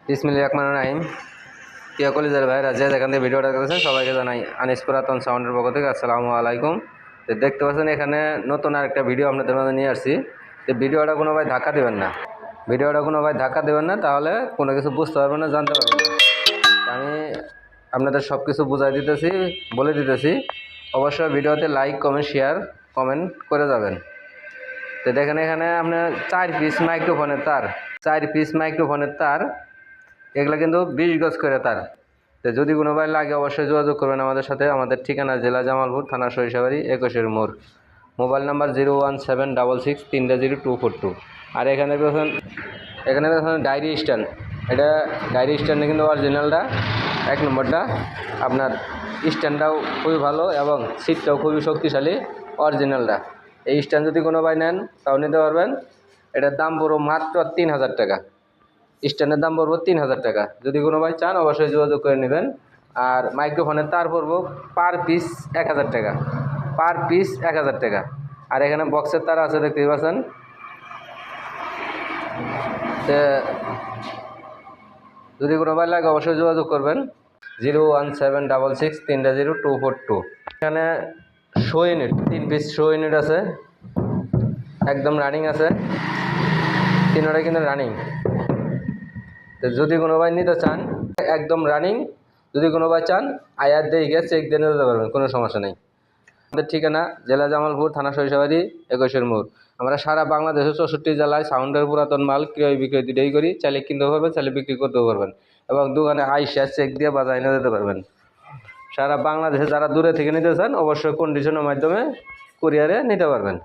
বিসমিল্লাহির রহমানির রহিম। প্রিয় কলিজার ভাইরা, যে যেখান থেকে ভিডিওটা দেখতেছেন সবাইকে জানাই আনিস পুরাতন সাউন্ডের পক্ষ থেকে আসসালামু আলাইকুম। তো দেখতে পাচ্ছেন এখানে নতুন আরেকটা ভিডিও আপনাদের মাঝে নিয়ে আসছি। তো ভিডিওটা কোনো ভাই ধাক্কা দেবেন না, তাহলে কোনো কিছু বুঝতে পারবেন না, জানতে পারবেন না। আমি আপনাদের সব কিছু বুঝাই দিতেছি, বলে দিতেছি। অবশ্যই ভিডিওতে লাইক, কমেন্ট করে যাবেন। তো দেখেন এখানে আপনার 4 পিস মাইক্রোফোনের তার, এগুলো কিন্তু 20 গজ করে তার। তো যদি কোনো ভাই লাগে অবশ্যই যোগাযোগ করবেন আমাদের সাথে। আমাদের ঠিকানা জেলা জামালপুর, থানা সরিষাবাড়ি, 21 মোড়। Mobile number 01766300242। আর এখানে দেখুন ডায়েরি স্ট্যান্ড। এটা ডায়েরি স্ট্যান্ডে কিন্তু অরিজিনালটা 1 নম্বরটা। আপনার স্ট্যান্ডটাও খুবই ভালো এবং সিটটাও খুবই শক্তিশালী, অরিজিনালটা। এই স্ট্যান্ড যদি কোনো ভাই নেন তাও নিতে পারবেন। এটার দাম পড়ো মাত্র 3000 টাকা। স্ট্যান্ডের দাম পড়বো 3000 টাকা। যদি কোনো ভাই চান অবশ্যই যোগাযোগ করে নেবেন। আর মাইক্রোফোনের তার পড়বো পার পিস 1000 টাকা। আর এখানে বক্সের তার আছে, দেখতেই পাচ্ছেন। যদি কোনো ভাই লাগে অবশ্যই যোগাযোগ করবেন। 01766300242। এখানে show unit 3 piece show unit আছে, একদম রানিং আছে, 3টাই কিন্তু রানিং। তো যদি কোনো ভাই নিতে চান একদম রানিং, যদি কোনো ভাই চান আয়ার দিয়ে গিয়ে চেক দিয়ে নিতে পারবেন, কোনো সমস্যা নেই। আমাদের ঠিকানা জেলা জামালপুর, থানা সরিষাবাড়ি, 21 মোড়। আমরা সারা বাংলাদেশের 64 জেলায় সাউন্ডের পুরাতন মাল ক্রয় বিক্রয় দুটোই করি। চাইলে কিনতেও পারবেন, চাইলে বিক্রি করতেও পারবেন, এবং দোকানে আইসা চেক দিয়ে বাজায় নিয়ে যেতে পারবেন। সারা বাংলাদেশে যারা দূরে থেকে নিতে চান অবশ্যই কন্ডিশনের মাধ্যমে কুরিয়ারে নিতে পারবেন।